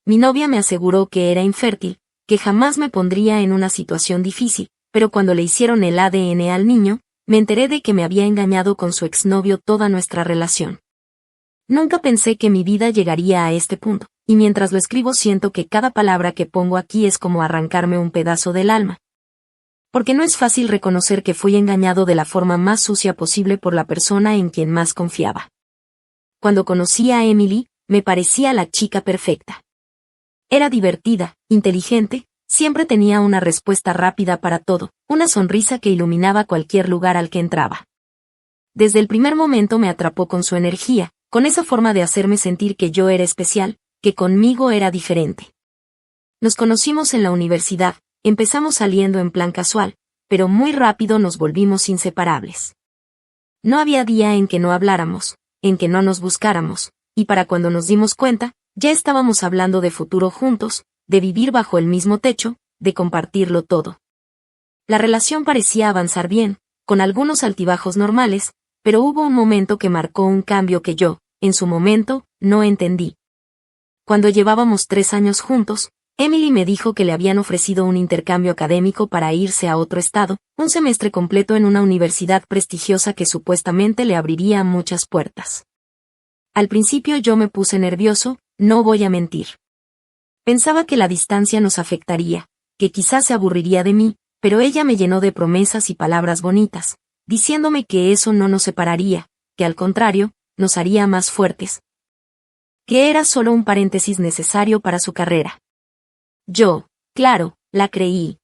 mi novia me aseguró que era infértil, que jamás me pondría en una situación difícil, pero cuando le hicieron el ADN al niño, me enteré de que me había engañado con su exnovio toda nuestra relación. Nunca pensé que mi vida llegaría a este punto, y mientras lo escribo siento que cada palabra que pongo aquí es como arrancarme un pedazo del alma. Porque no es fácil reconocer que fui engañado de la forma más sucia posible por la persona en quien más confiaba. Cuando conocí a Emily, me parecía la chica perfecta. Era divertida, inteligente, siempre tenía una respuesta rápida para todo, una sonrisa que iluminaba cualquier lugar al que entraba. Desde el primer momento me atrapó con su energía, con esa forma de hacerme sentir que yo era especial, que conmigo era diferente. Nos conocimos en la universidad, empezamos saliendo en plan casual, pero muy rápido nos volvimos inseparables. No había día en que no habláramos, en que no nos buscáramos, y para cuando nos dimos cuenta, ya estábamos hablando de futuro juntos, de vivir bajo el mismo techo, de compartirlo todo. La relación parecía avanzar bien, con algunos altibajos normales, pero hubo un momento que marcó un cambio que yo, en su momento, no entendí. Cuando llevábamos 3 años juntos, Emily me dijo que le habían ofrecido un intercambio académico para irse a otro estado, un semestre completo en una universidad prestigiosa que supuestamente le abriría muchas puertas. Al principio yo me puse nervioso, no voy a mentir. Pensaba que la distancia nos afectaría, que quizás se aburriría de mí, pero ella me llenó de promesas y palabras bonitas, diciéndome que eso no nos separaría, que al contrario, nos haría más fuertes. Que era solo un paréntesis necesario para su carrera. Yo, claro, la creí.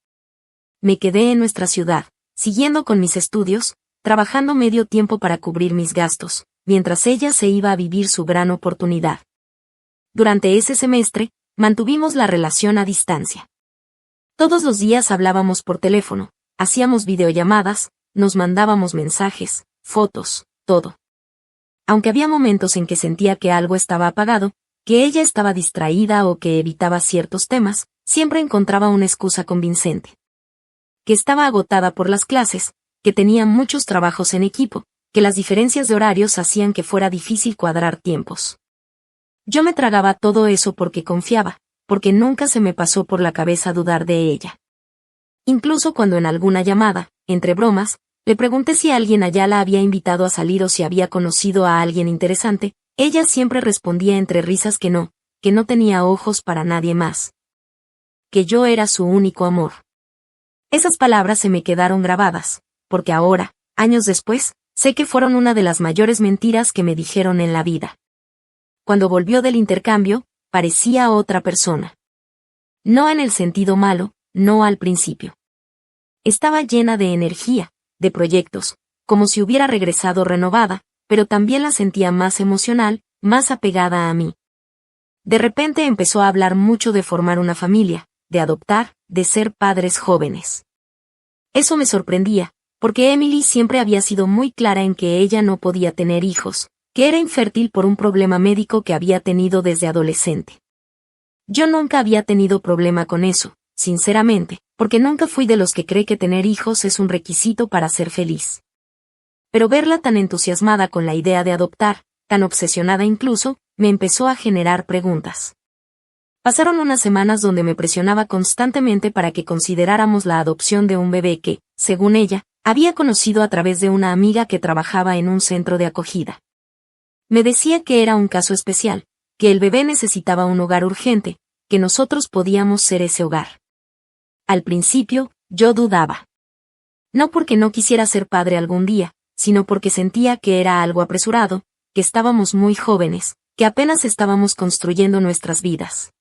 Me quedé en nuestra ciudad, siguiendo con mis estudios, trabajando medio tiempo para cubrir mis gastos, mientras ella se iba a vivir su gran oportunidad. Durante ese semestre, mantuvimos la relación a distancia. Todos los días hablábamos por teléfono, hacíamos videollamadas, nos mandábamos mensajes, fotos, todo. Aunque había momentos en que sentía que algo estaba apagado, que ella estaba distraída o que evitaba ciertos temas, siempre encontraba una excusa convincente. Que estaba agotada por las clases, que tenía muchos trabajos en equipo, que las diferencias de horarios hacían que fuera difícil cuadrar tiempos. Yo me tragaba todo eso porque confiaba, porque nunca se me pasó por la cabeza dudar de ella. Incluso cuando en alguna llamada, entre bromas, le pregunté si alguien allá la había invitado a salir o si había conocido a alguien interesante, ella siempre respondía entre risas que no tenía ojos para nadie más. Que yo era su único amor. Esas palabras se me quedaron grabadas, porque ahora, años después, sé que fueron una de las mayores mentiras que me dijeron en la vida. Cuando volvió del intercambio, parecía otra persona. No en el sentido malo, no al principio. Estaba llena de energía, de proyectos, como si hubiera regresado renovada, pero también la sentía más emocional, más apegada a mí. De repente empezó a hablar mucho de formar una familia, de adoptar, de ser padres jóvenes. Eso me sorprendía, porque Emily siempre había sido muy clara en que ella no podía tener hijos, que era infértil por un problema médico que había tenido desde adolescente. Yo nunca había tenido problema con eso, sinceramente, porque nunca fui de los que cree que tener hijos es un requisito para ser feliz. Pero verla tan entusiasmada con la idea de adoptar, tan obsesionada incluso, me empezó a generar preguntas. Pasaron unas semanas donde me presionaba constantemente para que consideráramos la adopción de un bebé que, según ella, había conocido a través de una amiga que trabajaba en un centro de acogida. Me decía que era un caso especial, que el bebé necesitaba un hogar urgente, que nosotros podíamos ser ese hogar. Al principio, yo dudaba. No porque no quisiera ser padre algún día, sino porque sentía que era algo apresurado, que estábamos muy jóvenes, que apenas estábamos construyendo nuestras vidas.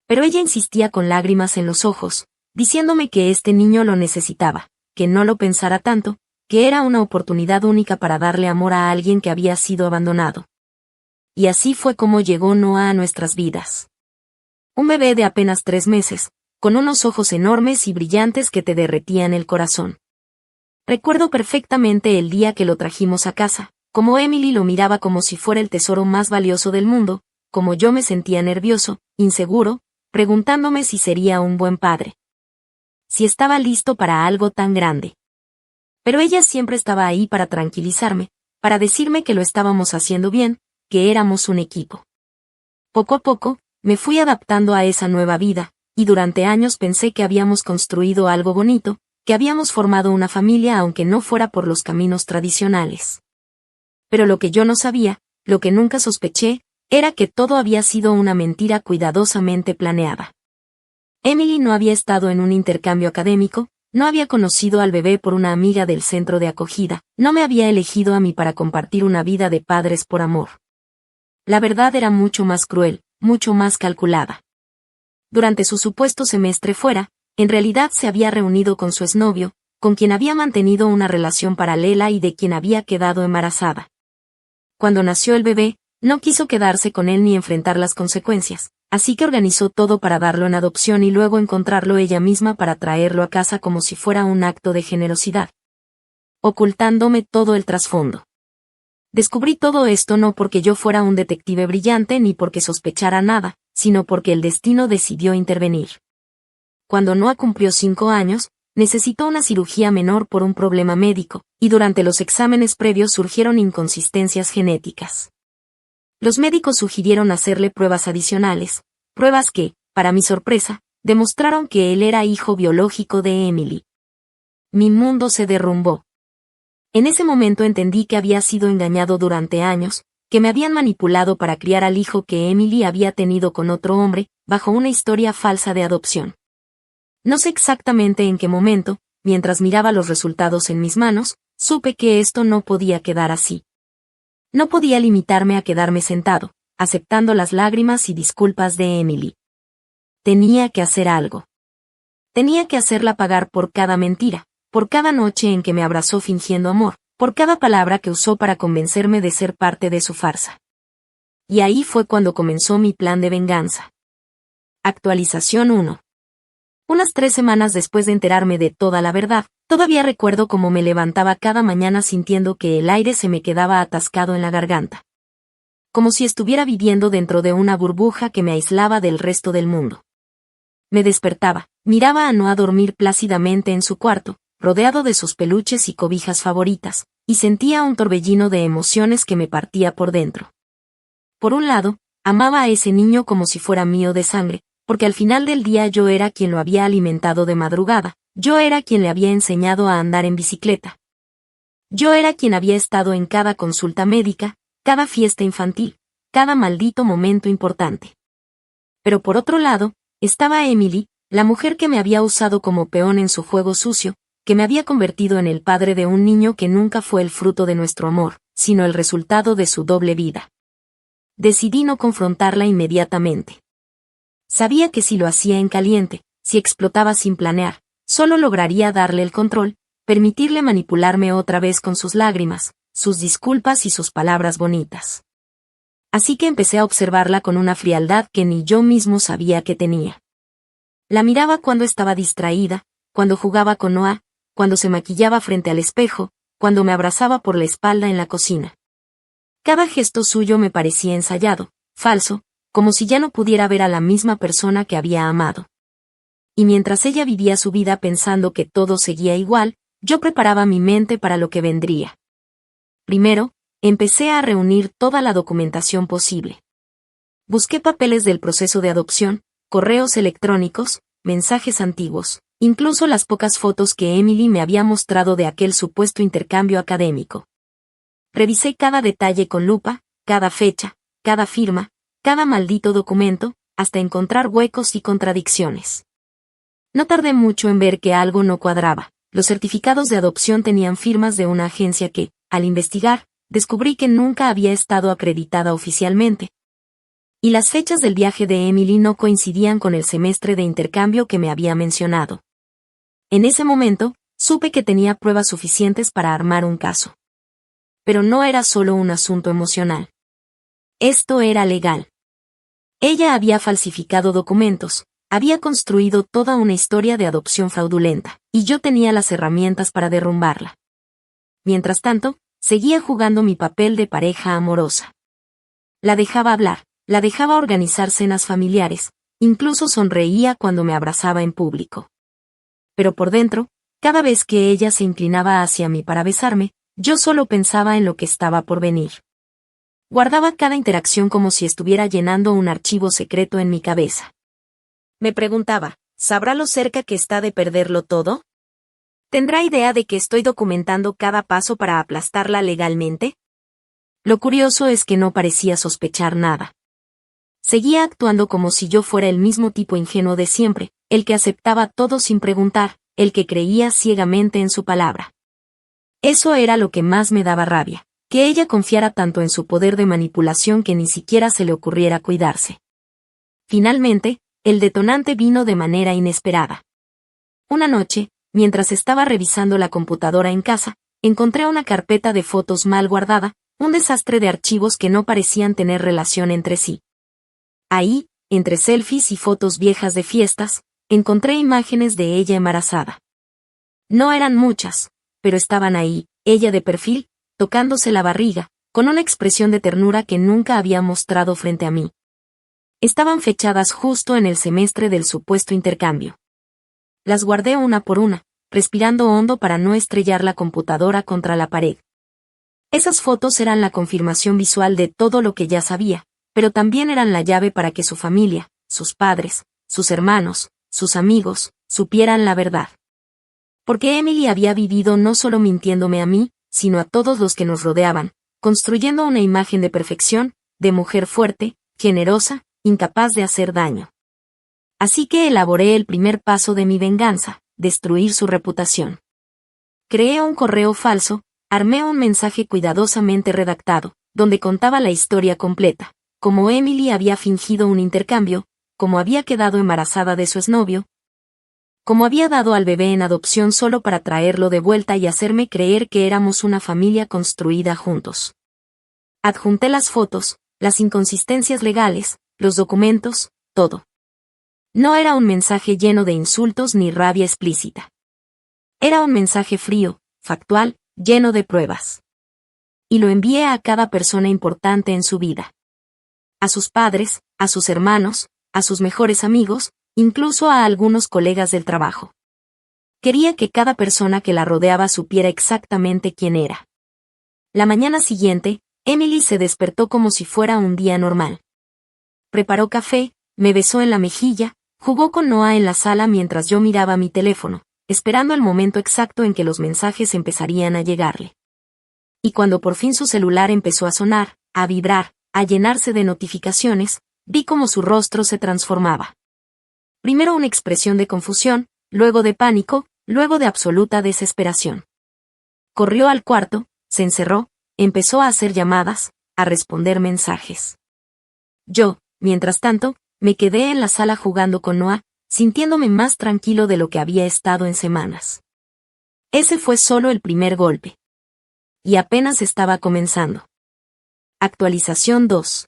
Pero ella insistía con lágrimas en los ojos, diciéndome que este niño lo necesitaba, que no lo pensara tanto, que era una oportunidad única para darle amor a alguien que había sido abandonado. Y así fue como llegó Noah a nuestras vidas. Un bebé de apenas 3 meses, con unos ojos enormes y brillantes que te derretían el corazón. Recuerdo perfectamente el día que lo trajimos a casa, como Emily lo miraba como si fuera el tesoro más valioso del mundo, como yo me sentía nervioso, inseguro, preguntándome si sería un buen padre. Si estaba listo para algo tan grande. Pero ella siempre estaba ahí para tranquilizarme, para decirme que lo estábamos haciendo bien, que éramos un equipo. Poco a poco, me fui adaptando a esa nueva vida, y durante años pensé que habíamos construido algo bonito, que habíamos formado una familia aunque no fuera por los caminos tradicionales. Pero lo que yo no sabía, lo que nunca sospeché, era que todo había sido una mentira cuidadosamente planeada. Emily no había estado en un intercambio académico, no había conocido al bebé por una amiga del centro de acogida, no me había elegido a mí para compartir una vida de padres por amor. La verdad era mucho más cruel, mucho más calculada. Durante su supuesto semestre fuera, en realidad se había reunido con su exnovio, con quien había mantenido una relación paralela y de quien había quedado embarazada. Cuando nació el bebé, no quiso quedarse con él ni enfrentar las consecuencias, así que organizó todo para darlo en adopción y luego encontrarlo ella misma para traerlo a casa como si fuera un acto de generosidad, ocultándome todo el trasfondo. Descubrí todo esto no porque yo fuera un detective brillante ni porque sospechara nada, sino porque el destino decidió intervenir. Cuando Noah cumplió 5 años, necesitó una cirugía menor por un problema médico, y durante los exámenes previos surgieron inconsistencias genéticas. Los médicos sugirieron hacerle pruebas adicionales, pruebas que, para mi sorpresa, demostraron que él era hijo biológico de Emily. Mi mundo se derrumbó. En ese momento entendí que había sido engañado durante años, que me habían manipulado para criar al hijo que Emily había tenido con otro hombre, bajo una historia falsa de adopción. No sé exactamente en qué momento, mientras miraba los resultados en mis manos, supe que esto no podía quedar así. No podía limitarme a quedarme sentado, aceptando las lágrimas y disculpas de Emily. Tenía que hacer algo. Tenía que hacerla pagar por cada mentira, por cada noche en que me abrazó fingiendo amor, por cada palabra que usó para convencerme de ser parte de su farsa. Y ahí fue cuando comenzó mi plan de venganza. Actualización 1. Unas 3 semanas después de enterarme de toda la verdad, todavía recuerdo cómo me levantaba cada mañana sintiendo que el aire se me quedaba atascado en la garganta. Como si estuviera viviendo dentro de una burbuja que me aislaba del resto del mundo. Me despertaba, miraba a Noah dormir plácidamente en su cuarto, rodeado de sus peluches y cobijas favoritas, y sentía un torbellino de emociones que me partía por dentro. Por un lado, amaba a ese niño como si fuera mío de sangre, porque al final del día yo era quien lo había alimentado de madrugada, yo era quien le había enseñado a andar en bicicleta. Yo era quien había estado en cada consulta médica, cada fiesta infantil, cada maldito momento importante. Pero por otro lado, estaba Emily, la mujer que me había usado como peón en su juego sucio, que me había convertido en el padre de un niño que nunca fue el fruto de nuestro amor, sino el resultado de su doble vida. Decidí no confrontarla inmediatamente. Sabía que si lo hacía en caliente, si explotaba sin planear, solo lograría darle el control, permitirle manipularme otra vez con sus lágrimas, sus disculpas y sus palabras bonitas. Así que empecé a observarla con una frialdad que ni yo mismo sabía que tenía. La miraba cuando estaba distraída, cuando jugaba con Noah, cuando se maquillaba frente al espejo, cuando me abrazaba por la espalda en la cocina. Cada gesto suyo me parecía ensayado, falso, como si ya no pudiera ver a la misma persona que había amado. Y mientras ella vivía su vida pensando que todo seguía igual, yo preparaba mi mente para lo que vendría. Primero, empecé a reunir toda la documentación posible. Busqué papeles del proceso de adopción, correos electrónicos, mensajes antiguos, incluso las pocas fotos que Emily me había mostrado de aquel supuesto intercambio académico. Revisé cada detalle con lupa, cada fecha, cada firma, cada maldito documento, hasta encontrar huecos y contradicciones. No tardé mucho en ver que algo no cuadraba. Los certificados de adopción tenían firmas de una agencia que, al investigar, descubrí que nunca había estado acreditada oficialmente. Y las fechas del viaje de Emily no coincidían con el semestre de intercambio que me había mencionado. En ese momento, supe que tenía pruebas suficientes para armar un caso. Pero no era solo un asunto emocional. Esto era legal. Ella había falsificado documentos, había construido toda una historia de adopción fraudulenta, y yo tenía las herramientas para derrumbarla. Mientras tanto, seguía jugando mi papel de pareja amorosa. La dejaba hablar, la dejaba organizar cenas familiares, incluso sonreía cuando me abrazaba en público. Pero por dentro, cada vez que ella se inclinaba hacia mí para besarme, yo solo pensaba en lo que estaba por venir. Guardaba cada interacción como si estuviera llenando un archivo secreto en mi cabeza. Me preguntaba, ¿sabrá lo cerca que está de perderlo todo? ¿Tendrá idea de que estoy documentando cada paso para aplastarla legalmente? Lo curioso es que no parecía sospechar nada. Seguía actuando como si yo fuera el mismo tipo ingenuo de siempre, el que aceptaba todo sin preguntar, el que creía ciegamente en su palabra. Eso era lo que más me daba rabia, que ella confiara tanto en su poder de manipulación que ni siquiera se le ocurriera cuidarse. Finalmente, el detonante vino de manera inesperada. Una noche, mientras estaba revisando la computadora en casa, encontré una carpeta de fotos mal guardada, un desastre de archivos que no parecían tener relación entre sí. Ahí, entre selfies y fotos viejas de fiestas, encontré imágenes de ella embarazada. No eran muchas, pero estaban ahí, ella de perfil, tocándose la barriga, con una expresión de ternura que nunca había mostrado frente a mí. Estaban fechadas justo en el semestre del supuesto intercambio. Las guardé una por una, respirando hondo para no estrellar la computadora contra la pared. Esas fotos eran la confirmación visual de todo lo que ya sabía, pero también eran la llave para que su familia, sus padres, sus hermanos, sus amigos, supieran la verdad. Porque Emily había vivido no solo mintiéndome a mí, sino a todos los que nos rodeaban, construyendo una imagen de perfección, de mujer fuerte, generosa, incapaz de hacer daño. Así que elaboré el primer paso de mi venganza, destruir su reputación. Creé un correo falso, armé un mensaje cuidadosamente redactado, donde contaba la historia completa, cómo Emily había fingido un intercambio, cómo había quedado embarazada de su exnovio, cómo había dado al bebé en adopción solo para traerlo de vuelta y hacerme creer que éramos una familia construida juntos. Adjunté las fotos, las inconsistencias legales, los documentos, todo. No era un mensaje lleno de insultos ni rabia explícita. Era un mensaje frío, factual, lleno de pruebas. Y lo envié a cada persona importante en su vida. A sus padres, a sus hermanos, a sus mejores amigos, incluso a algunos colegas del trabajo. Quería que cada persona que la rodeaba supiera exactamente quién era. La mañana siguiente, Emily se despertó como si fuera un día normal. Preparó café, me besó en la mejilla, jugó con Noah en la sala mientras yo miraba mi teléfono, esperando el momento exacto en que los mensajes empezarían a llegarle. Y cuando por fin su celular empezó a sonar, a vibrar, a llenarse de notificaciones, vi cómo su rostro se transformaba. Primero una expresión de confusión, luego de pánico, luego de absoluta desesperación. Corrió al cuarto, se encerró, empezó a hacer llamadas, a responder mensajes. Yo, mientras tanto, me quedé en la sala jugando con Noah, sintiéndome más tranquilo de lo que había estado en semanas. Ese fue solo el primer golpe. Y apenas estaba comenzando. Actualización 2.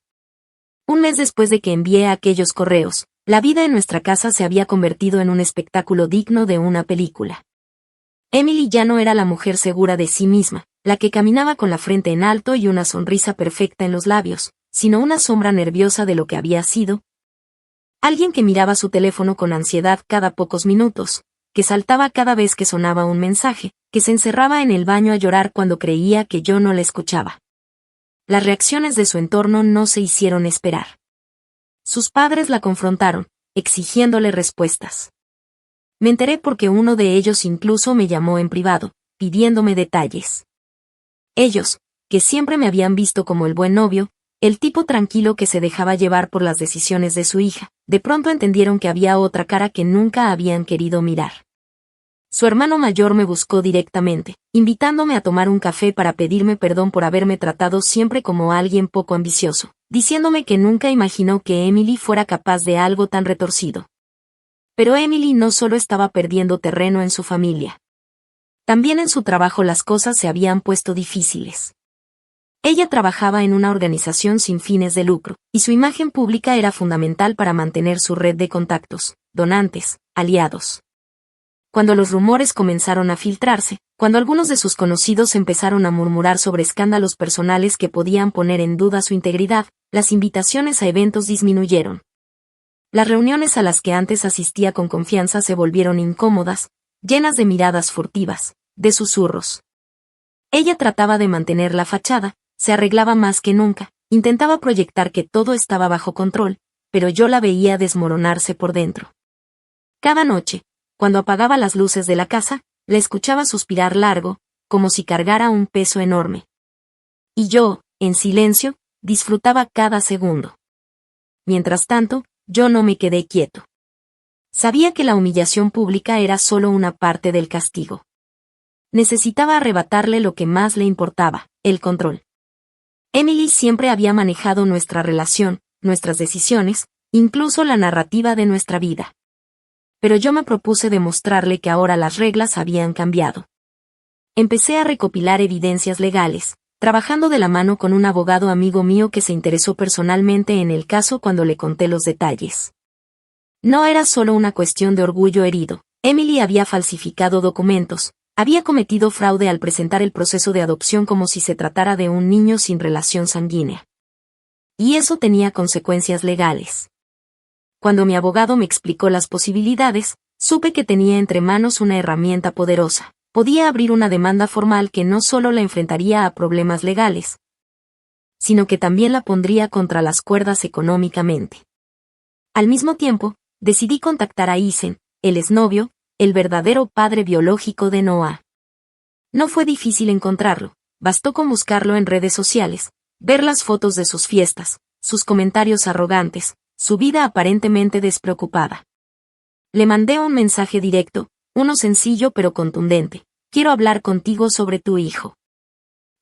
Un mes después de que envié aquellos correos, la vida en nuestra casa se había convertido en un espectáculo digno de una película. Emily ya no era la mujer segura de sí misma, la que caminaba con la frente en alto y una sonrisa perfecta en los labios, sino una sombra nerviosa de lo que había sido. Alguien que miraba su teléfono con ansiedad cada pocos minutos, que saltaba cada vez que sonaba un mensaje, que se encerraba en el baño a llorar cuando creía que yo no la escuchaba. Las reacciones de su entorno no se hicieron esperar. Sus padres la confrontaron, exigiéndole respuestas. Me enteré porque uno de ellos incluso me llamó en privado, pidiéndome detalles. Ellos, que siempre me habían visto como el buen novio, el tipo tranquilo que se dejaba llevar por las decisiones de su hija, de pronto entendieron que había otra cara que nunca habían querido mirar. Su hermano mayor me buscó directamente, invitándome a tomar un café para pedirme perdón por haberme tratado siempre como alguien poco ambicioso, diciéndome que nunca imaginó que Emily fuera capaz de algo tan retorcido. Pero Emily no solo estaba perdiendo terreno en su familia. También en su trabajo las cosas se habían puesto difíciles. Ella trabajaba en una organización sin fines de lucro, y su imagen pública era fundamental para mantener su red de contactos, donantes, aliados. Cuando los rumores comenzaron a filtrarse, cuando algunos de sus conocidos empezaron a murmurar sobre escándalos personales que podían poner en duda su integridad, las invitaciones a eventos disminuyeron. Las reuniones a las que antes asistía con confianza se volvieron incómodas, llenas de miradas furtivas, de susurros. Ella trataba de mantener la fachada, se arreglaba más que nunca, Intentaba proyectar que todo estaba bajo control, pero yo la veía desmoronarse por dentro. Cada noche, cuando apagaba las luces de la casa, la escuchaba suspirar largo, como si cargara un peso enorme. Y yo, en silencio, disfrutaba cada segundo. Mientras tanto, yo no me quedé quieto. Sabía que la humillación pública era solo una parte del castigo. Necesitaba arrebatarle lo que más le importaba, el control. Emily siempre había manejado nuestra relación, nuestras decisiones, incluso la narrativa de nuestra vida. Pero yo me propuse demostrarle que ahora las reglas habían cambiado. Empecé a recopilar evidencias legales, trabajando de la mano con un abogado amigo mío que se interesó personalmente en el caso cuando le conté los detalles. No era solo una cuestión de orgullo herido. Emily había falsificado documentos, había cometido fraude al presentar el proceso de adopción como si se tratara de un niño sin relación sanguínea. Y eso tenía consecuencias legales. Cuando mi abogado me explicó las posibilidades, supe que tenía entre manos una herramienta poderosa. Podía abrir una demanda formal que no solo la enfrentaría a problemas legales, sino que también la pondría contra las cuerdas económicamente. Al mismo tiempo, decidí contactar a Eason, el exnovio, el verdadero padre biológico de Noah. No fue difícil encontrarlo, bastó con buscarlo en redes sociales, ver las fotos de sus fiestas, sus comentarios arrogantes, su vida aparentemente despreocupada. Le mandé un mensaje directo, uno sencillo pero contundente: quiero hablar contigo sobre tu hijo.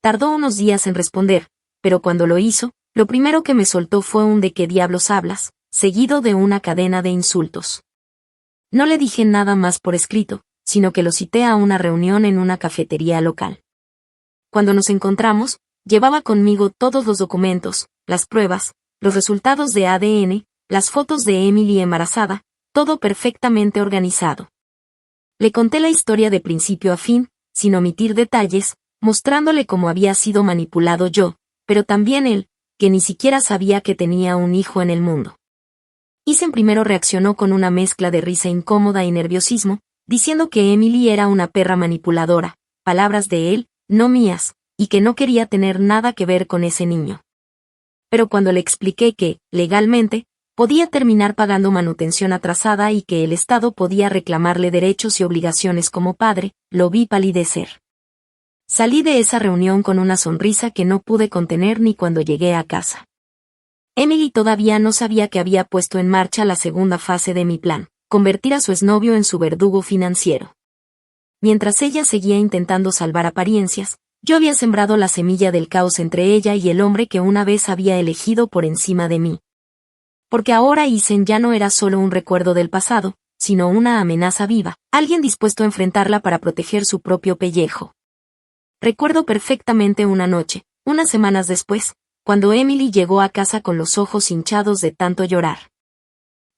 Tardó unos días en responder, pero cuando lo hizo, lo primero que me soltó fue un ¿de qué diablos hablas?, seguido de una cadena de insultos. No le dije nada más por escrito, sino que lo cité a una reunión en una cafetería local. Cuando nos encontramos, llevaba conmigo todos los documentos, las pruebas, los resultados de ADN, las fotos de Emily embarazada, todo perfectamente organizado. Le conté la historia de principio a fin, sin omitir detalles, mostrándole cómo había sido manipulado yo, pero también él, que ni siquiera sabía que tenía un hijo en el mundo. Eason primero reaccionó con una mezcla de risa incómoda y nerviosismo, diciendo que Emily era una perra manipuladora, palabras de él, no mías, y que no quería tener nada que ver con ese niño. Pero cuando le expliqué que, legalmente, podía terminar pagando manutención atrasada y que el Estado podía reclamarle derechos y obligaciones como padre, lo vi palidecer. Salí de esa reunión con una sonrisa que no pude contener ni cuando llegué a casa. Emily todavía no sabía que había puesto en marcha la segunda fase de mi plan, convertir a su exnovio en su verdugo financiero. Mientras ella seguía intentando salvar apariencias, yo había sembrado la semilla del caos entre ella y el hombre que una vez había elegido por encima de mí. Porque ahora Eason ya no era solo un recuerdo del pasado, sino una amenaza viva, alguien dispuesto a enfrentarla para proteger su propio pellejo. Recuerdo perfectamente una noche, unas semanas después, cuando Emily llegó a casa con los ojos hinchados de tanto llorar.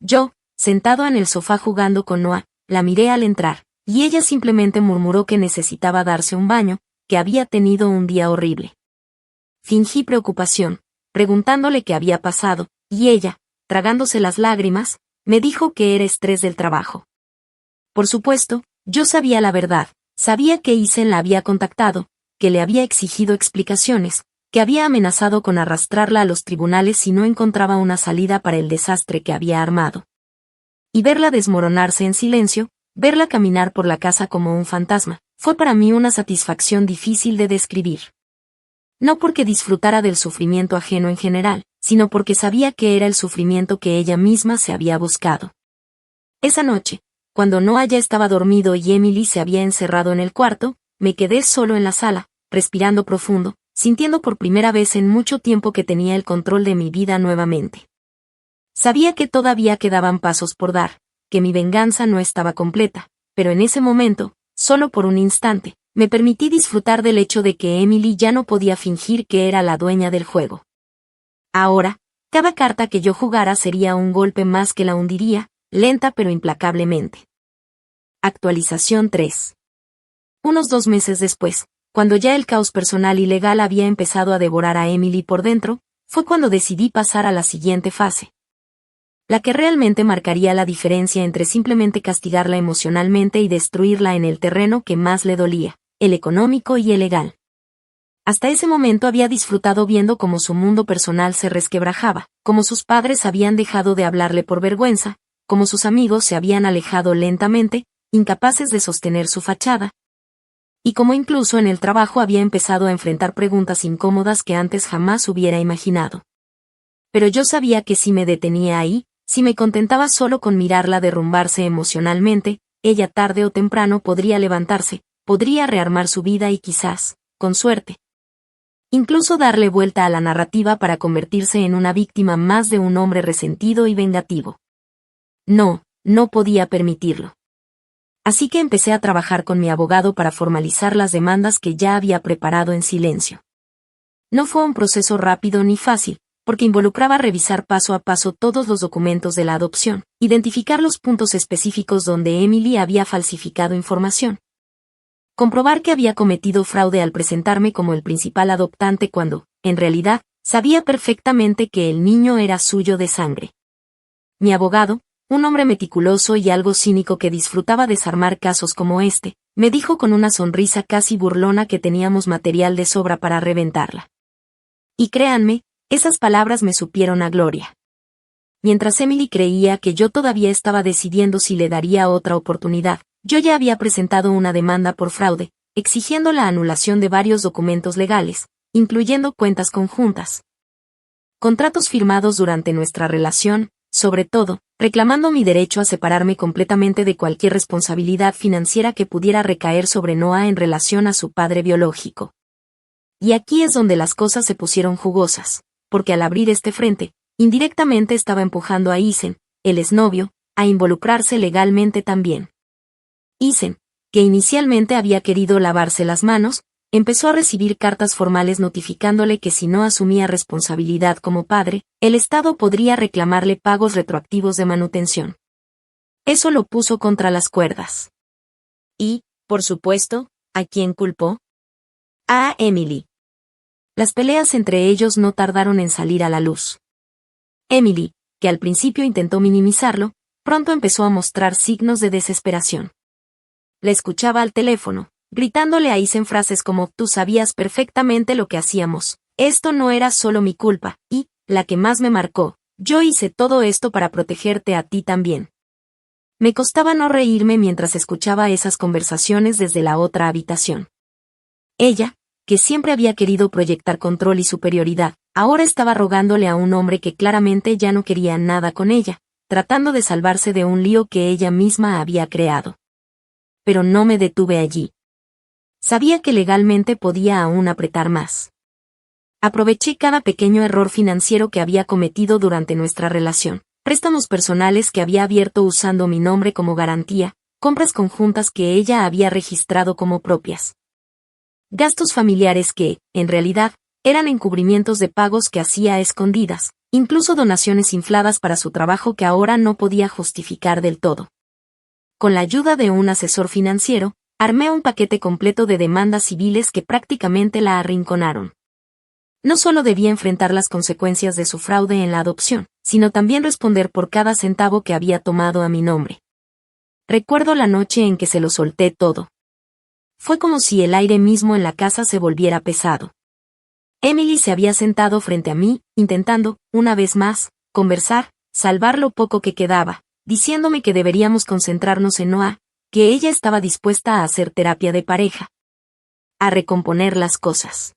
Yo, sentado en el sofá jugando con Noah, la miré al entrar, y ella simplemente murmuró que necesitaba darse un baño, que había tenido un día horrible. Fingí preocupación, preguntándole qué había pasado, y ella, tragándose las lágrimas, me dijo que era estrés del trabajo. Por supuesto, yo sabía la verdad, sabía que Eason la había contactado, que le había exigido explicaciones, que había amenazado con arrastrarla a los tribunales si no encontraba una salida para el desastre que había armado. Y verla desmoronarse en silencio, verla caminar por la casa como un fantasma, fue para mí una satisfacción difícil de describir. No porque disfrutara del sufrimiento ajeno en general, sino porque sabía que era el sufrimiento que ella misma se había buscado. Esa noche, cuando Noah ya estaba dormido y Emily se había encerrado en el cuarto, me quedé solo en la sala, respirando profundo, sintiendo por primera vez en mucho tiempo que tenía el control de mi vida nuevamente. Sabía que todavía quedaban pasos por dar, que mi venganza no estaba completa, pero en ese momento, solo por un instante, me permití disfrutar del hecho de que Emily ya no podía fingir que era la dueña del juego. Ahora, cada carta que yo jugara sería un golpe más que la hundiría, lenta pero implacablemente. Actualización 3. Unos 2 meses después, cuando ya el caos personal y legal había empezado a devorar a Emily por dentro, fue cuando decidí pasar a la siguiente fase. La que realmente marcaría la diferencia entre simplemente castigarla emocionalmente y destruirla en el terreno que más le dolía, el económico y el legal. Hasta ese momento había disfrutado viendo cómo su mundo personal se resquebrajaba, cómo sus padres habían dejado de hablarle por vergüenza, cómo sus amigos se habían alejado lentamente, incapaces de sostener su fachada, y cómo incluso en el trabajo había empezado a enfrentar preguntas incómodas que antes jamás hubiera imaginado. Pero yo sabía que si me detenía ahí, si me contentaba solo con mirarla derrumbarse emocionalmente, ella tarde o temprano podría levantarse, podría rearmar su vida y quizás, con suerte, incluso darle vuelta a la narrativa para convertirse en una víctima más de un hombre resentido y vengativo. No, no podía permitirlo. Así que empecé a trabajar con mi abogado para formalizar las demandas que ya había preparado en silencio. No fue un proceso rápido ni fácil, porque involucraba revisar paso a paso todos los documentos de la adopción, identificar los puntos específicos donde Emily había falsificado información, comprobar que había cometido fraude al presentarme como el principal adoptante cuando, en realidad, sabía perfectamente que el niño era suyo de sangre. Mi abogado, un hombre meticuloso y algo cínico que disfrutaba desarmar casos como este, me dijo con una sonrisa casi burlona que teníamos material de sobra para reventarla. Y créanme, esas palabras me supieron a gloria. Mientras Emily creía que yo todavía estaba decidiendo si le daría otra oportunidad, yo ya había presentado una demanda por fraude, exigiendo la anulación de varios documentos legales, incluyendo cuentas conjuntas, contratos firmados durante nuestra relación, sobre todo, reclamando mi derecho a separarme completamente de cualquier responsabilidad financiera que pudiera recaer sobre Noah en relación a su padre biológico. Y aquí es donde las cosas se pusieron jugosas, porque al abrir este frente, indirectamente estaba empujando a Isen, el exnovio, a involucrarse legalmente también. Isen, que inicialmente había querido lavarse las manos, empezó a recibir cartas formales notificándole que si no asumía responsabilidad como padre, el Estado podría reclamarle pagos retroactivos de manutención. Eso lo puso contra las cuerdas. Y, por supuesto, ¿a quién culpó? A Emily. Las peleas entre ellos no tardaron en salir a la luz. Emily, que al principio intentó minimizarlo, pronto empezó a mostrar signos de desesperación. La escuchaba al teléfono, gritándole a Isen frases como «Tú sabías perfectamente lo que hacíamos, esto no era solo mi culpa», y, la que más me marcó, «Yo hice todo esto para protegerte a ti también». Me costaba no reírme mientras escuchaba esas conversaciones desde la otra habitación. Ella, que siempre había querido proyectar control y superioridad, ahora estaba rogándole a un hombre que claramente ya no quería nada con ella, tratando de salvarse de un lío que ella misma había creado. Pero no me detuve allí. Sabía que legalmente podía aún apretar más. Aproveché cada pequeño error financiero que había cometido durante nuestra relación, préstamos personales que había abierto usando mi nombre como garantía, compras conjuntas que ella había registrado como propias, gastos familiares que, en realidad, eran encubrimientos de pagos que hacía a escondidas, incluso donaciones infladas para su trabajo que ahora no podía justificar del todo. Con la ayuda de un asesor financiero, armé un paquete completo de demandas civiles que prácticamente la arrinconaron. No solo debía enfrentar las consecuencias de su fraude en la adopción, sino también responder por cada centavo que había tomado a mi nombre. Recuerdo la noche en que se lo solté todo. Fue como si el aire mismo en la casa se volviera pesado. Emily se había sentado frente a mí, intentando, una vez más, conversar, salvar lo poco que quedaba, diciéndome que deberíamos concentrarnos en Noah, que ella estaba dispuesta a hacer terapia de pareja, a recomponer las cosas.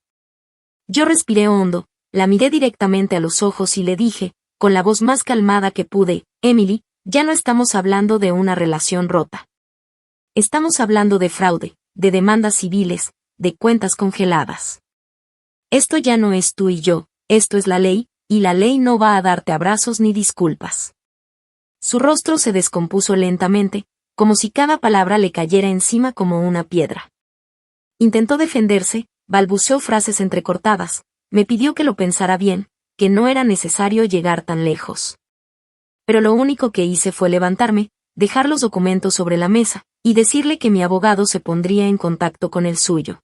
Yo respiré hondo, la miré directamente a los ojos y le dije, con la voz más calmada que pude, Emily, ya no estamos hablando de una relación rota. Estamos hablando de fraude, de demandas civiles, de cuentas congeladas. Esto ya no es tú y yo, esto es la ley, y la ley no va a darte abrazos ni disculpas. Su rostro se descompuso lentamente, como si cada palabra le cayera encima como una piedra. Intentó defenderse, balbuceó frases entrecortadas, me pidió que lo pensara bien, que no era necesario llegar tan lejos. Pero lo único que hice fue levantarme, dejar los documentos sobre la mesa, y decirle que mi abogado se pondría en contacto con el suyo.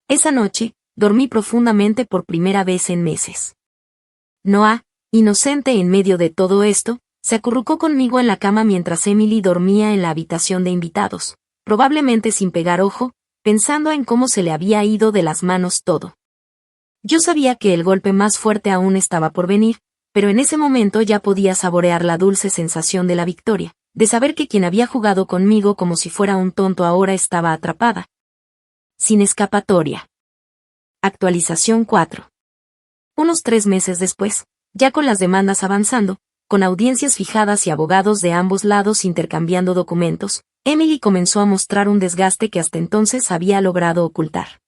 Esa noche, dormí profundamente por primera vez en meses. Noah, inocente en medio de todo esto, se acurrucó conmigo en la cama mientras Emily dormía en la habitación de invitados, probablemente sin pegar ojo, pensando en cómo se le había ido de las manos todo. Yo sabía que el golpe más fuerte aún estaba por venir, pero en ese momento ya podía saborear la dulce sensación de la victoria, de saber que quien había jugado conmigo como si fuera un tonto ahora estaba atrapada. Sin escapatoria. Actualización 4. Unos 3 meses después, ya con las demandas avanzando, con audiencias fijadas y abogados de ambos lados intercambiando documentos, Emily comenzó a mostrar un desgaste que hasta entonces había logrado ocultar.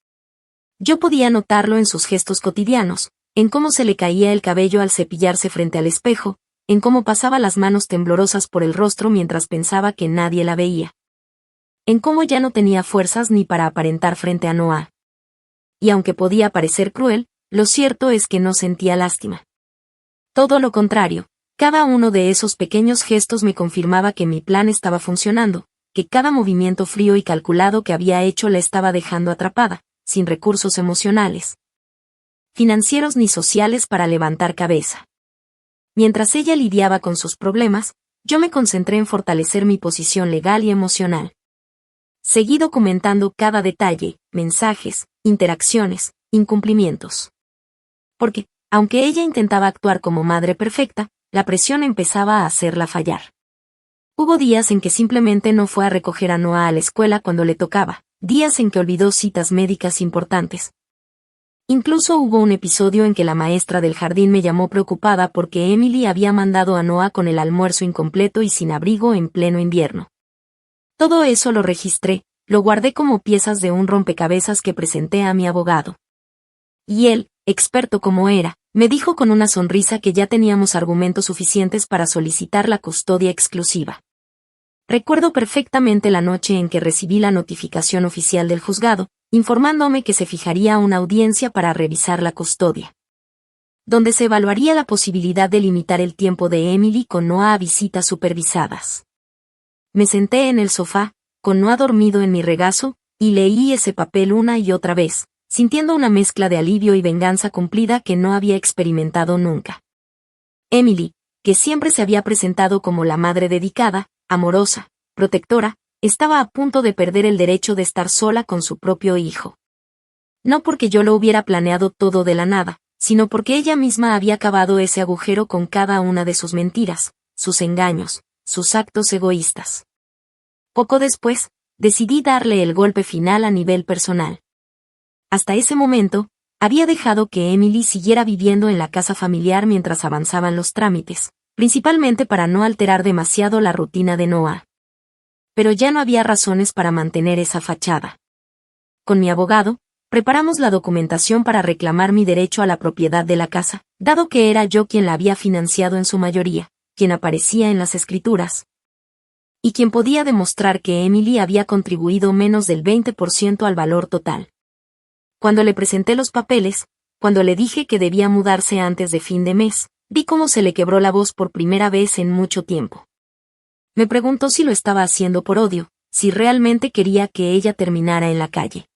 Yo podía notarlo en sus gestos cotidianos, en cómo se le caía el cabello al cepillarse frente al espejo, en cómo pasaba las manos temblorosas por el rostro mientras pensaba que nadie la veía. En cómo ya no tenía fuerzas ni para aparentar frente a Noah. Y aunque podía parecer cruel, lo cierto es que no sentía lástima. Todo lo contrario, cada uno de esos pequeños gestos me confirmaba que mi plan estaba funcionando, que cada movimiento frío y calculado que había hecho la estaba dejando atrapada, sin recursos emocionales, financieros ni sociales para levantar cabeza. Mientras ella lidiaba con sus problemas, yo me concentré en fortalecer mi posición legal y emocional. Seguí documentando cada detalle, mensajes, interacciones, incumplimientos. Porque, aunque ella intentaba actuar como madre perfecta, la presión empezaba a hacerla fallar. Hubo días en que simplemente no fue a recoger a Noah a la escuela cuando le tocaba, días en que olvidó citas médicas importantes. Incluso hubo un episodio en que la maestra del jardín me llamó preocupada porque Emily había mandado a Noah con el almuerzo incompleto y sin abrigo en pleno invierno. Todo eso lo registré, lo guardé como piezas de un rompecabezas que presenté a mi abogado. Y él, experto como era, me dijo con una sonrisa que ya teníamos argumentos suficientes para solicitar la custodia exclusiva. Recuerdo perfectamente la noche en que recibí la notificación oficial del juzgado, informándome que se fijaría una audiencia para revisar la custodia, donde se evaluaría la posibilidad de limitar el tiempo de Emily con Noah a visitas supervisadas. Me senté en el sofá, con Noah dormido en mi regazo, y leí ese papel una y otra vez, sintiendo una mezcla de alivio y venganza cumplida que no había experimentado nunca. Emily, que siempre se había presentado como la madre dedicada, amorosa, protectora, estaba a punto de perder el derecho de estar sola con su propio hijo. No porque yo lo hubiera planeado todo de la nada, sino porque ella misma había cavado ese agujero con cada una de sus mentiras, sus engaños, sus actos egoístas. Poco después, decidí darle el golpe final a nivel personal. Hasta ese momento, había dejado que Emily siguiera viviendo en la casa familiar mientras avanzaban los trámites, principalmente para no alterar demasiado la rutina de Noah. Pero ya no había razones para mantener esa fachada. Con mi abogado, preparamos la documentación para reclamar mi derecho a la propiedad de la casa, dado que era yo quien la había financiado en su mayoría, quien aparecía en las escrituras, y quien podía demostrar que Emily había contribuido menos del 20% al valor total. Cuando le presenté los papeles, cuando le dije que debía mudarse antes de fin de mes, vi cómo se le quebró la voz por primera vez en mucho tiempo. Me preguntó si lo estaba haciendo por odio, si realmente quería que ella terminara en la calle.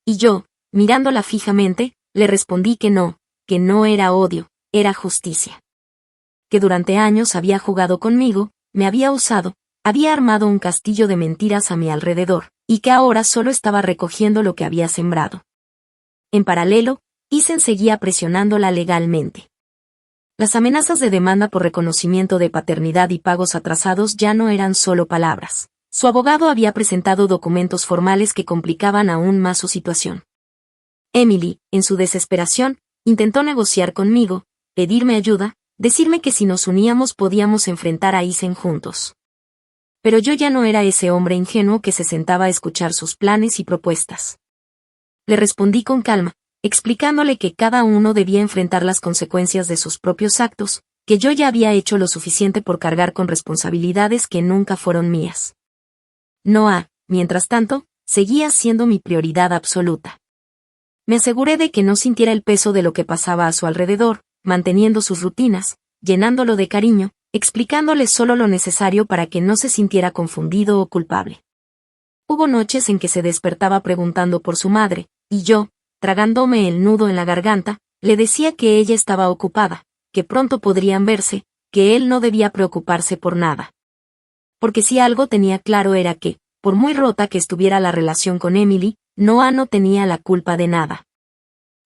Y yo, mirándola fijamente, le respondí que no era odio, era justicia. Que durante años había jugado conmigo, me había usado, había armado un castillo de mentiras a mi alrededor, y que ahora solo estaba recogiendo lo que había sembrado. En paralelo, Isen seguía presionándola legalmente. Las amenazas de demanda por reconocimiento de paternidad y pagos atrasados ya no eran solo palabras. Su abogado había presentado documentos formales que complicaban aún más su situación. Emily, en su desesperación, intentó negociar conmigo, pedirme ayuda, decirme que si nos uníamos podíamos enfrentar a Isen juntos. Pero yo ya no era ese hombre ingenuo que se sentaba a escuchar sus planes y propuestas. Le respondí con calma, explicándole que cada uno debía enfrentar las consecuencias de sus propios actos, que yo ya había hecho lo suficiente por cargar con responsabilidades que nunca fueron mías. Noah, mientras tanto, seguía siendo mi prioridad absoluta. Me aseguré de que no sintiera el peso de lo que pasaba a su alrededor, manteniendo sus rutinas, llenándolo de cariño, explicándole solo lo necesario para que no se sintiera confundido o culpable. Hubo noches en que se despertaba preguntando por su madre, y yo, tragándome el nudo en la garganta, le decía que ella estaba ocupada, que pronto podrían verse, que él no debía preocuparse por nada. Porque si algo tenía claro era que, por muy rota que estuviera la relación con Emily, Noah no tenía la culpa de nada.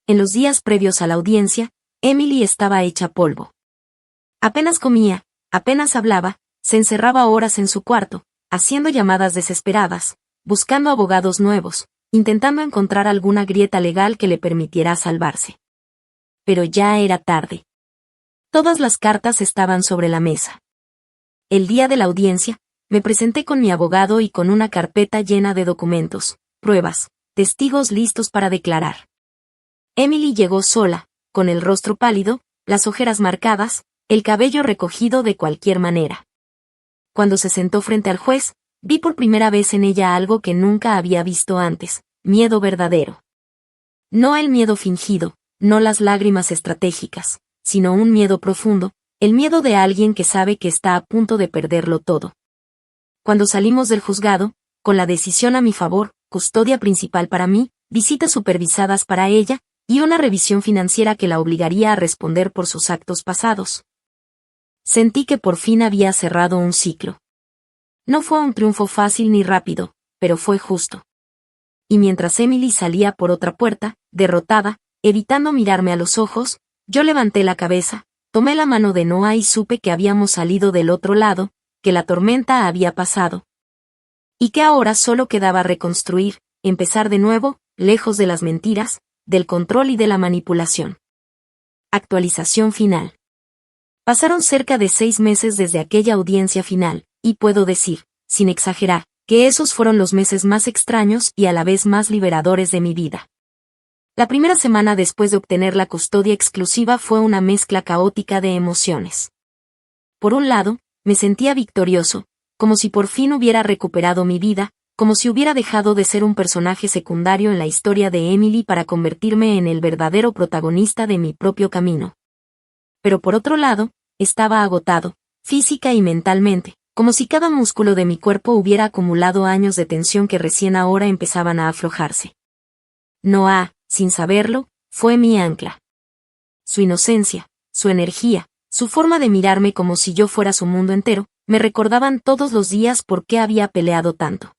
En los días previos a la audiencia, Emily estaba hecha polvo. Apenas comía, apenas hablaba, se encerraba horas en su cuarto, haciendo llamadas desesperadas, buscando abogados nuevos, intentando encontrar alguna grieta legal que le permitiera salvarse. Pero ya era tarde. Todas las cartas estaban sobre la mesa. El día de la audiencia, me presenté con mi abogado y con una carpeta llena de documentos, pruebas, testigos listos para declarar. Emily llegó sola, con el rostro pálido, las ojeras marcadas, el cabello recogido de cualquier manera. Cuando se sentó frente al juez, vi por primera vez en ella algo que nunca había visto antes, miedo verdadero. No el miedo fingido, no las lágrimas estratégicas, sino un miedo profundo, el miedo de alguien que sabe que está a punto de perderlo todo. Cuando salimos del juzgado, con la decisión a mi favor, custodia principal para mí, visitas supervisadas para ella, y una revisión financiera que la obligaría a responder por sus actos pasados. Sentí que por fin había cerrado un ciclo. No fue un triunfo fácil ni rápido, pero fue justo. Y mientras Emily salía por otra puerta, derrotada, evitando mirarme a los ojos, yo levanté la cabeza, tomé la mano de Noah y supe que habíamos salido del otro lado, que la tormenta había pasado. Y que ahora solo quedaba reconstruir, empezar de nuevo, lejos de las mentiras, del control y de la manipulación. Actualización final. Pasaron cerca de 6 meses desde aquella audiencia final, y puedo decir, sin exagerar, que esos fueron los meses más extraños y a la vez más liberadores de mi vida. La primera semana después de obtener la custodia exclusiva fue una mezcla caótica de emociones. Por un lado, me sentía victorioso, como si por fin hubiera recuperado mi vida, como si hubiera dejado de ser un personaje secundario en la historia de Emily para convertirme en el verdadero protagonista de mi propio camino. Pero por otro lado, estaba agotado, física y mentalmente, como si cada músculo de mi cuerpo hubiera acumulado años de tensión que recién ahora empezaban a aflojarse. Noah, sin saberlo, fue mi ancla. Su inocencia, su energía, su forma de mirarme como si yo fuera su mundo entero, me recordaban todos los días por qué había peleado tanto.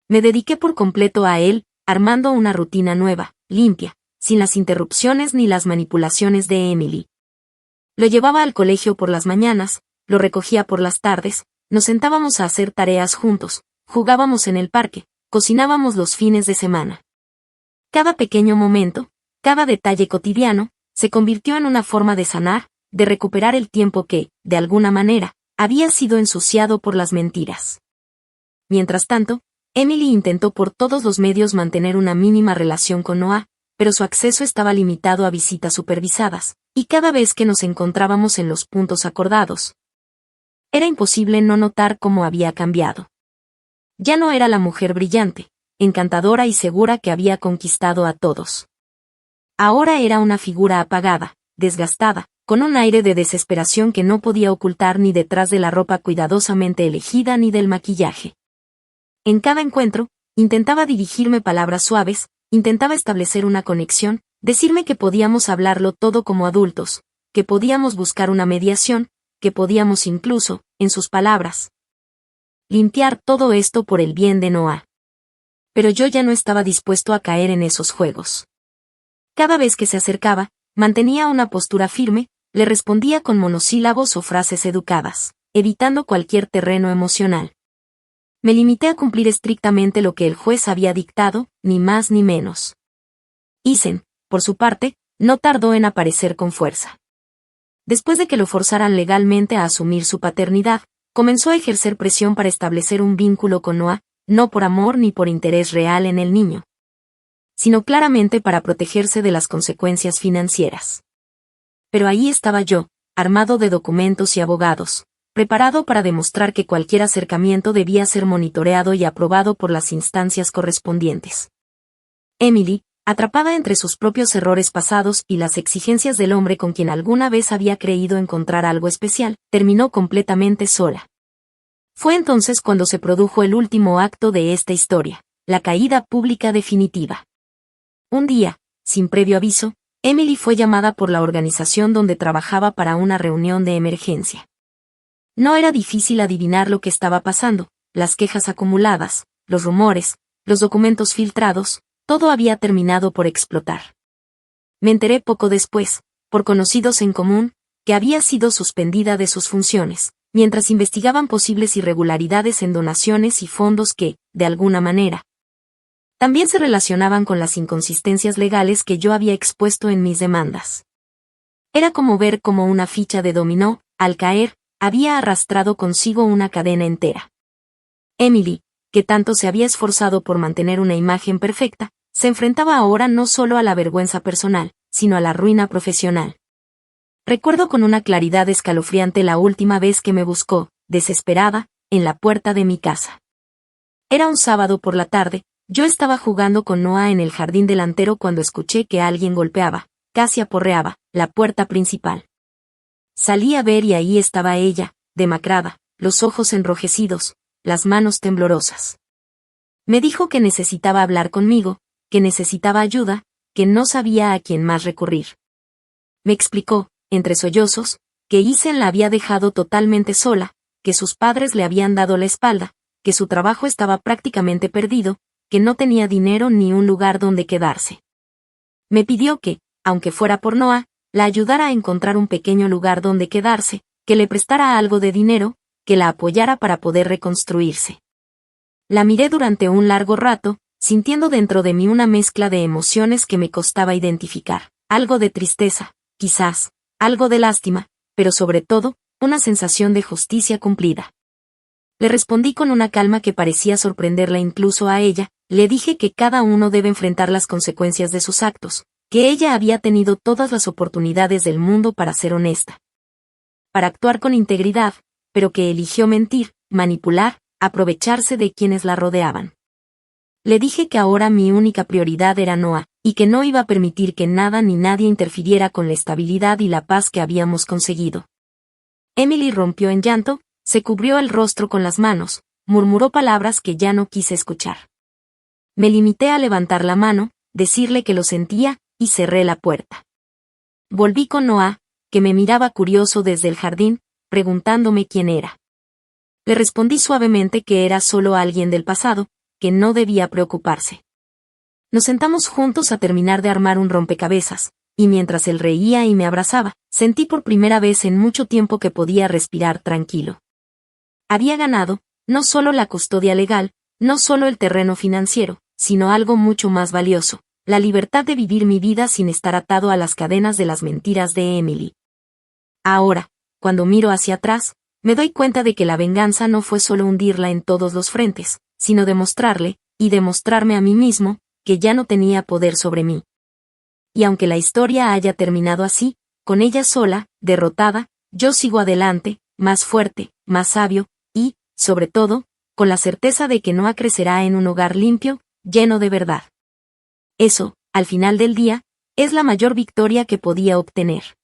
Me dediqué por completo a él, armando una rutina nueva, limpia, sin las interrupciones ni las manipulaciones de Emily. Lo llevaba al colegio por las mañanas, lo recogía por las tardes, nos sentábamos a hacer tareas juntos, jugábamos en el parque, cocinábamos los fines de semana. Cada pequeño momento, cada detalle cotidiano, se convirtió en una forma de sanar, de recuperar el tiempo que, de alguna manera, había sido ensuciado por las mentiras. Mientras tanto, Emily intentó por todos los medios mantener una mínima relación con Noah, pero su acceso estaba limitado a visitas supervisadas, y cada vez que nos encontrábamos en los puntos acordados, era imposible no notar cómo había cambiado. Ya no era la mujer brillante, encantadora y segura que había conquistado a todos. Ahora era una figura apagada, desgastada, con un aire de desesperación que no podía ocultar ni detrás de la ropa cuidadosamente elegida ni del maquillaje. En cada encuentro, intentaba dirigirme palabras suaves, intentaba establecer una conexión, decirme que podíamos hablarlo todo como adultos, que podíamos buscar una mediación, que podíamos incluso, en sus palabras, limpiar todo esto por el bien de Noah. Pero yo ya no estaba dispuesto a caer en esos juegos. Cada vez que se acercaba, mantenía una postura firme, le respondía con monosílabos o frases educadas, evitando cualquier terreno emocional. Me limité a cumplir estrictamente lo que el juez había dictado, ni más ni menos. Isen, por su parte, no tardó en aparecer con fuerza. Después de que lo forzaran legalmente a asumir su paternidad, comenzó a ejercer presión para establecer un vínculo con Noah, no por amor ni por interés real en el niño, sino claramente para protegerse de las consecuencias financieras. Pero ahí estaba yo, armado de documentos y abogados, preparado para demostrar que cualquier acercamiento debía ser monitoreado y aprobado por las instancias correspondientes. Emily, atrapada entre sus propios errores pasados y las exigencias del hombre con quien alguna vez había creído encontrar algo especial, terminó completamente sola. Fue entonces cuando se produjo el último acto de esta historia, la caída pública definitiva. Un día, sin previo aviso, Emily fue llamada por la organización donde trabajaba para una reunión de emergencia. No era difícil adivinar lo que estaba pasando, las quejas acumuladas, los rumores, los documentos filtrados, todo había terminado por explotar. Me enteré poco después, por conocidos en común, que había sido suspendida de sus funciones, mientras investigaban posibles irregularidades en donaciones y fondos que, de alguna manera, también se relacionaban con las inconsistencias legales que yo había expuesto en mis demandas. Era como ver cómo una ficha de dominó, al caer, había arrastrado consigo una cadena entera. Emily, que tanto se había esforzado por mantener una imagen perfecta, se enfrentaba ahora no solo a la vergüenza personal, sino a la ruina profesional. Recuerdo con una claridad escalofriante la última vez que me buscó, desesperada, en la puerta de mi casa. Era un sábado por la tarde, yo estaba jugando con Noah en el jardín delantero cuando escuché que alguien golpeaba, casi aporreaba, la puerta principal. Salí a ver y ahí estaba ella, demacrada, los ojos enrojecidos, las manos temblorosas. Me dijo que necesitaba hablar conmigo, que necesitaba ayuda, que no sabía a quién más recurrir. Me explicó, entre sollozos, que Isen la había dejado totalmente sola, que sus padres le habían dado la espalda, que su trabajo estaba prácticamente perdido, que no tenía dinero ni un lugar donde quedarse. Me pidió que, aunque fuera por Noah, la ayudara a encontrar un pequeño lugar donde quedarse, que le prestara algo de dinero, que la apoyara para poder reconstruirse. La miré durante un largo rato, sintiendo dentro de mí una mezcla de emociones que me costaba identificar, algo de tristeza, quizás, algo de lástima, pero sobre todo, una sensación de justicia cumplida. Le respondí con una calma que parecía sorprenderla incluso a ella, le dije que cada uno debe enfrentar las consecuencias de sus actos, que ella había tenido todas las oportunidades del mundo para ser honesta, para actuar con integridad, pero que eligió mentir, manipular, aprovecharse de quienes la rodeaban. Le dije que ahora mi única prioridad era Noah, y que no iba a permitir que nada ni nadie interfiriera con la estabilidad y la paz que habíamos conseguido. Emily rompió en llanto, se cubrió el rostro con las manos, murmuró palabras que ya no quise escuchar. Me limité a levantar la mano, decirle que lo sentía, y cerré la puerta. Volví con Noah, que me miraba curioso desde el jardín, preguntándome quién era. Le respondí suavemente que era solo alguien del pasado, que no debía preocuparse. Nos sentamos juntos a terminar de armar un rompecabezas, y mientras él reía y me abrazaba, sentí por primera vez en mucho tiempo que podía respirar tranquilo. Había ganado, no solo la custodia legal, no solo el terreno financiero, sino algo mucho más valioso, la libertad de vivir mi vida sin estar atado a las cadenas de las mentiras de Emily. Ahora, cuando miro hacia atrás, me doy cuenta de que la venganza no fue solo hundirla en todos los frentes, sino demostrarle, y demostrarme a mí mismo, que ya no tenía poder sobre mí. Y aunque la historia haya terminado así, con ella sola, derrotada, yo sigo adelante, más fuerte, más sabio, y, sobre todo, con la certeza de que Noah crecerá en un hogar limpio, lleno de verdad. Eso, al final del día, es la mayor victoria que podía obtener.